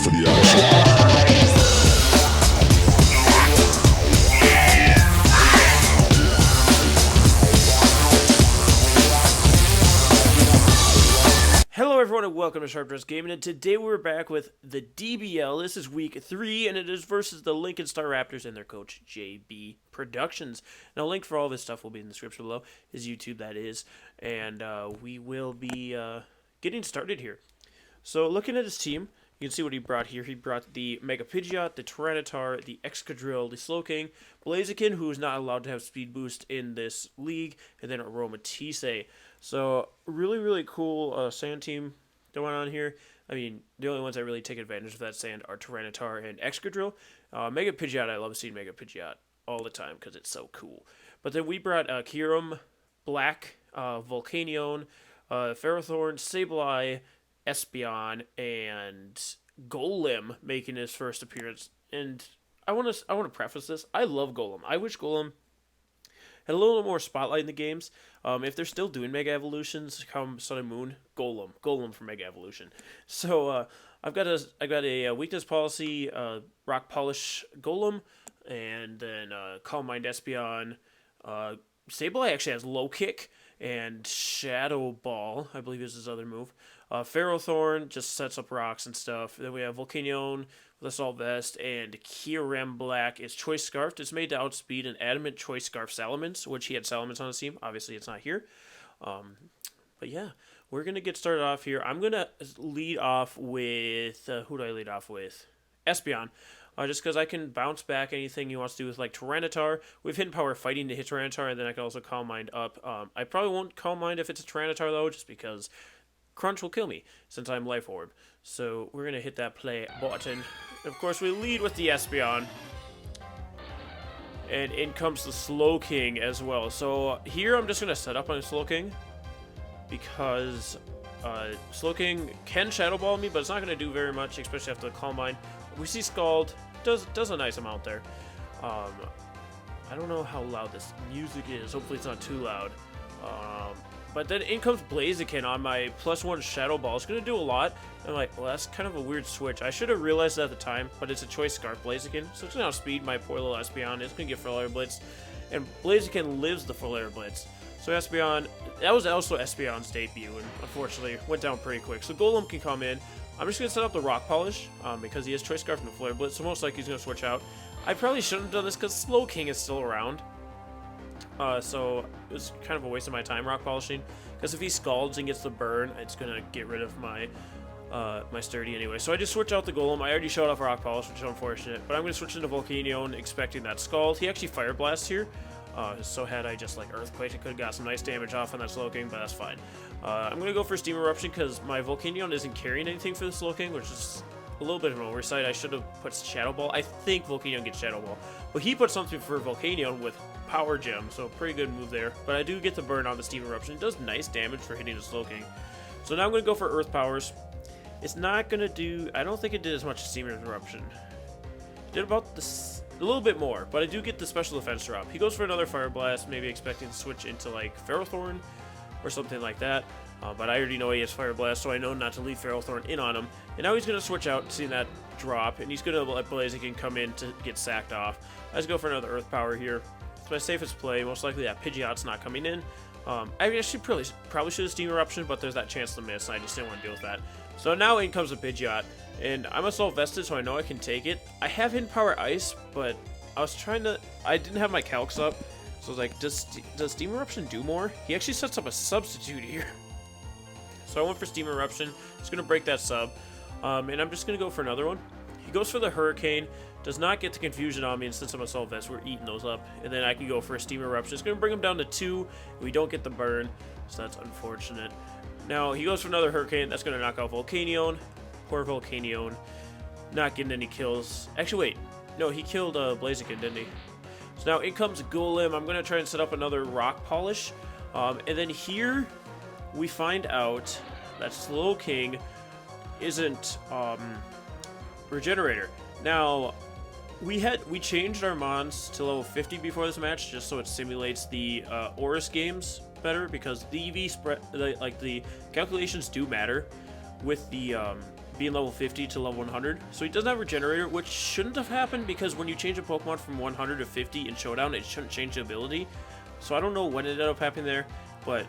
for the action. Hello everyone and welcome to Staraptors Gaming, and today we're back with the DBL. This is week 3 and it is versus the Lincoln Staraptors and their coach JBProductions. Now link for all this stuff will be in the description below, his YouTube that is, and we will be getting started here. So looking at his team, you can see what he brought here. He brought the Mega Pidgeot, the Tyranitar, the Excadrill, the Slowking, Blaziken, who is not allowed to have speed boost in this league, and then Aromatisse. So really cool sand team going on here. I mean, the only ones that really take advantage of that sand are Tyranitar and Excadrill. Mega Pidgeot, I love seeing Mega Pidgeot all the time because it's so cool. But then we brought Kyurem, Black, Volcanion, Ferrothorn, Sableye, Espeon, and Golem making his first appearance. And I want to preface this. I love Golem. I wish Golem had a little more spotlight in the games. If they're still doing Mega Evolutions come Sun and Moon, Golem for Mega Evolution. So I've got a weakness policy, Rock Polish Golem, and then Calm Mind Espeon. Sableye actually has Low Kick and Shadow Ball, I believe is his other move. Ferrothorn just sets up rocks and stuff. Then we have Volcanion with Assault Vest, and Kyurem Black is Choice Scarfed. It's made to outspeed an Adamant Choice Scarf Salamence, which he had Salamence on his team. Obviously, it's not here. But yeah, we're going to get started off here. I'm going to lead off with, who do I lead off with? Espeon. Just because I can bounce back anything he wants to do with, like, Tyranitar. We have Hidden Power Fighting to hit Tyranitar, and then I can also Calm Mind up. I probably won't Calm Mind if it's a Tyranitar, though, just because Crunch will kill me, since I'm Life Orb. So we're going to hit that play button. Of course, we lead with the Espeon. And in comes the Slowking as well. So here I'm just going to set up on Slowking, because Slowking can Shadow Ball me, but it's not going to do very much, especially after the Calm Mind. We see Scald does a nice amount there. I don't know how loud this music is. Hopefully it's not too loud. But then in comes Blaziken on my +1 Shadow Ball. It's going to do a lot. I'm like, well, that's kind of a weird switch. I should have realized that at the time, but it's a Choice Scarf Blaziken. So it's going to outspeed my poor little Espeon. It's going to get Full Air Blitz. And Blaziken lives the Full Air Blitz. So Espeon, that was also Espeon's debut, and unfortunately went down pretty quick. So Golem can come in. I'm just going to set up the Rock Polish, because he has Choice Scarf and the Full Air Blitz, so most likely he's going to switch out. I probably shouldn't have done this because Slowking is still around. So it was kind of a waste of my time rock polishing, because if he scalds and gets the burn, it's gonna get rid of my my sturdy anyway. So I just switch out the Golem. I already showed off rock polish, which is unfortunate, but I'm gonna switch into Volcanion, expecting that scald. He actually Fire Blast here, so had I just like Earthquake, I could have got some nice damage off on that Slowking, but that's fine. I'm gonna go for Steam Eruption because my Volcanion isn't carrying anything for the Slowking, which is a little bit of an oversight. I should have put Shadow Ball. I think Volcanion gets Shadow Ball, but he put something for Volcanion with Power Gem, so pretty good move there. But I do get the burn on the Steam Eruption. It does nice damage for hitting the Slowking. So now I'm going to go for Earth Powers. It's not going to do... I don't think it did as much as Steam Eruption. It did about this, a little bit more, but I do get the special defense drop. He goes for another Fire Blast, maybe expecting to switch into like Ferrothorn or something like that. But I already know he has Fire Blast, so I know not to leave Ferrothorn in on him. And now he's going to switch out, seeing that drop, and he's going to let Blaziken come in to get sacked off. I just go for another Earth Power here. It's my safest play. Most likely that Pidgeot's not coming in. I actually probably should have Steam Eruption, but there's that chance to miss, and I just didn't want to deal with that. So now in comes a Pidgeot, and I'm Assault Vested, so I know I can take it. I have Hidden Power Ice, but I was trying to... I didn't have my calcs up, so I was like, does Steam Eruption do more? He actually sets up a substitute here. So I went for Steam Eruption. It's going to break that sub, and I'm just going to go for another one. He goes for the Hurricane. Does not get the confusion on me, and since I'm Assault Vest, we're eating those up. And then I can go for a Steam Eruption. It's going to bring him down to 2. We don't get the burn, so that's unfortunate. Now, he goes for another Hurricane. That's going to knock out Volcanion. Poor Volcanion. Not getting any kills. Actually, wait. No, he killed Blaziken, didn't he? So now in comes Golem. I'm going to try and set up another Rock Polish. And then here, we find out that Slowking isn't Regenerator. Now, we changed our Mons to level 50 before this match, just so it simulates the Oris games better, because the EV spread, the calculations do matter with the being level 50 to level 100. So he doesn't have Regenerator, which shouldn't have happened because when you change a Pokemon from 100 to 50 in Showdown, it shouldn't change the ability. So I don't know what ended up happening there, but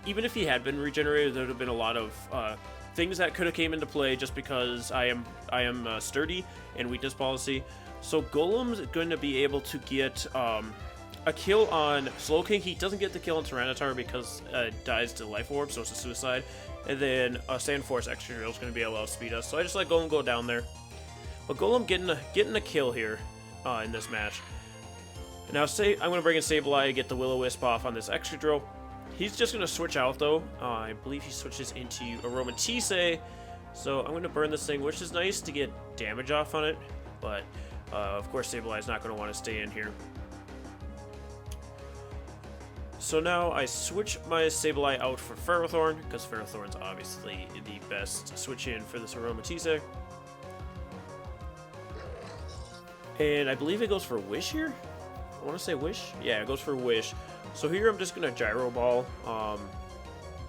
even if he had been regenerated, there would have been a lot of things that could have came into play just because I am sturdy and weakness policy. So Golem's going to be able to get a kill on Slowking. He doesn't get the kill on Tyranitar because it dies to Life Orb, so it's a suicide. And then Sand Force Extra Drill is going to be able to outspeed us. So I just let Golem go down there. But Golem getting a kill here in this match. Now I'm going to bring in Sableye, get the Will-O-Wisp off on this Extra Drill. He's just going to switch out though. I believe he switches into Aromatisse. So I'm going to burn this thing, which is nice to get damage off on it. But of course Sableye is not going to want to stay in here. So now I switch my Sableye out for Ferrothorn, because Ferrothorn's obviously the best switch in for this Aromatisse. And I believe it goes for Wish here? I want to say Wish? Yeah, it goes for Wish. So here I'm just going to Gyro Ball. I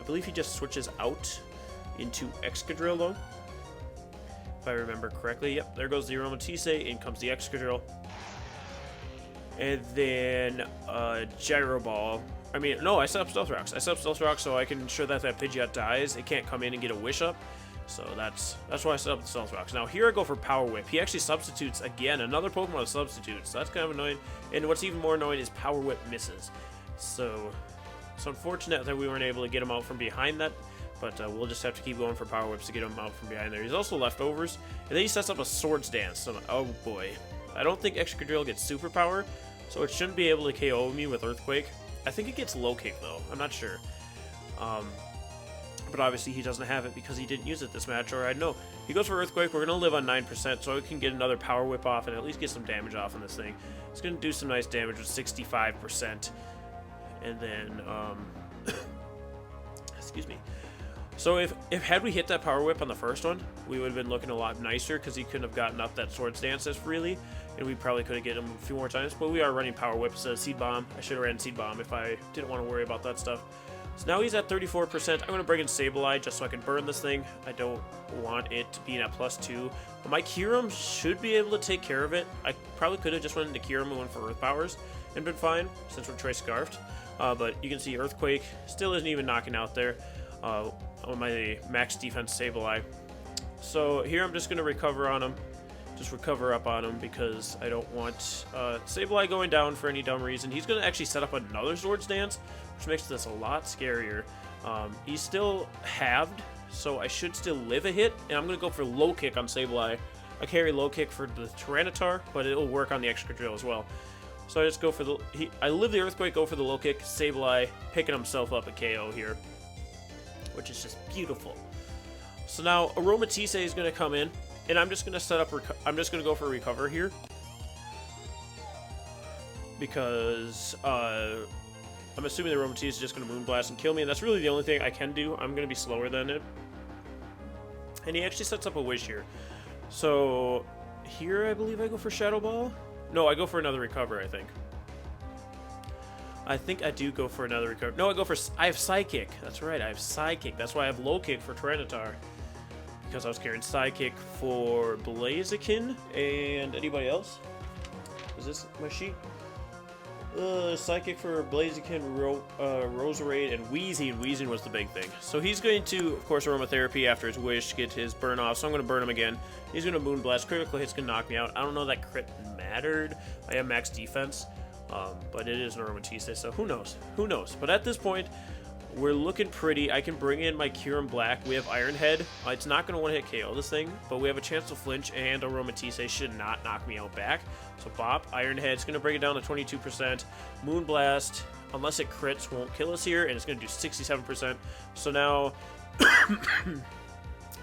believe he just switches out into Excadrill though. If I remember correctly. Yep, there goes the Aromatisse, in comes the Excadrill. And then Gyro Ball. I mean, no, I set up Stealth Rocks. I set up Stealth Rocks so I can ensure that Pidgeot dies. It can't come in and get a Wish up. So that's why I set up the Stealth Rocks. Now here I go for Power Whip. He actually substitutes again. Another Pokemon substitutes. So that's kind of annoying. And what's even more annoying is Power Whip misses. So it's unfortunate that we weren't able to get him out from behind that. But we'll just have to keep going for Power Whips to get him out from behind there. He's also leftovers. And then he sets up a Swords Dance. So, oh boy. I don't think Excadrill gets Superpower. So it shouldn't be able to KO me with Earthquake. I think it gets Low Kick though. I'm not sure. But obviously he doesn't have it because he didn't use it this match, or I'd know. He goes for Earthquake. We're going to live on 9%, so we can get another Power Whip off and at least get some damage off on this thing. It's going to do some nice damage with 65%. And then, excuse me. So if had we hit that Power Whip on the first one, we would have been looking a lot nicer because he couldn't have gotten up that Swords Dance as freely, and we probably could have get him a few more times. But we are running Power Whip instead of Seed Bomb. I should have ran Seed Bomb if I didn't want to worry about that stuff. So now he's at 34%. I'm going to bring in Sableye just so I can burn this thing. I don't want it to be at +2. But my Kyurem should be able to take care of it. I probably could have just went into Kyurem and went for Earth Powers and been fine since we're Choice Scarfed. But you can see Earthquake still isn't even knocking out there. On my max defense Sableye. So here I'm just going to recover on him. Just recover up on him because I don't want Sableye going down for any dumb reason. He's going to actually set up another Swords Dance, which makes this a lot scarier. He's still halved, so I should still live a hit, and I'm going to go for Low Kick on Sableye. I carry Low Kick for the Tyranitar, but it'll work on the Excadrill as well. So I just go for the... I live the Earthquake, go for the Low Kick, Sableye picking himself up a KO here, which is just beautiful. So now Aromatisse is going to come in, and I'm just going to set up. I'm just going to go for Recover here because I'm assuming the Aromatisse is just going to Moonblast and kill me, and that's really the only thing I can do. I'm going to be slower than it, and he actually sets up a Wish here. So here I believe I go for Shadow Ball. No, I go for another Recover. I think I do go for another Recover. No, I have Psychic. That's right, I have Psychic. That's why I have Low Kick for Tyranitar. Because I was carrying Psychic for Blaziken and anybody else. Is this my sheet? Psychic for Blaziken, Roserade, and Weezing. Weezing was the big thing. So he's going to, of course, Aromatherapy after his Wish, get his burn off. So I'm going to burn him again. He's going to Moonblast. Critical hit's going to knock me out. I don't know that crit mattered. I have max defense. But it is an Aromatisse, so who knows? Who knows? But at this point, we're looking pretty. I can bring in my Kyurem Black. We have Iron Head. It's not going to one-hit KO this thing, but we have a chance to flinch, and Aromatisse should not knock me out back. So Bop, Iron Head's going to bring it down to 22%. Moonblast, unless it crits, won't kill us here, and it's going to do 67%. So now,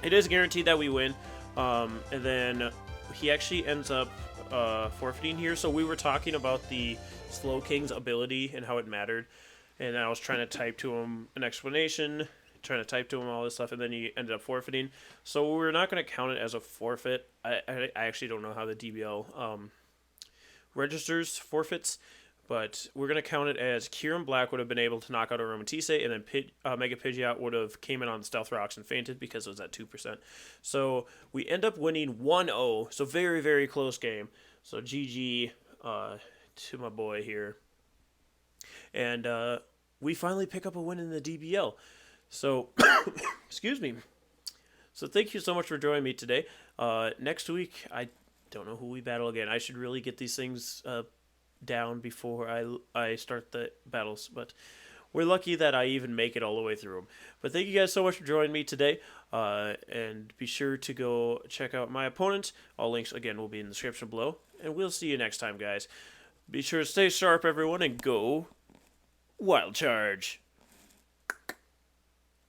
it is guaranteed that we win. And then he actually ends up forfeiting here. So we were talking about the Slowking's ability and how it mattered, and I was trying to type to him an explanation, trying to type to him all this stuff, and then he ended up forfeiting. So we're not going to count it as a forfeit. I actually don't know how the DBL registers forfeits, but we're going to count it as Kieran Black would have been able to knock out Aromatisse, and then Mega Pidgeot would have came in on Stealth Rocks and fainted because it was at 2%. So we end up winning 1-0, so very, very close game. So GG to my boy here. And we finally pick up a win in the DBL. So, excuse me. So thank you so much for joining me today. Next week, I don't know who we battle again. I should really get these things down before I start the battles, but we're lucky that I even make it all the way through them. But thank you guys so much for joining me today, and be sure to go check out my opponent. All links, again, will be in the description below, and we'll see you next time, guys. Be sure to stay sharp, everyone, and go Wild Charge!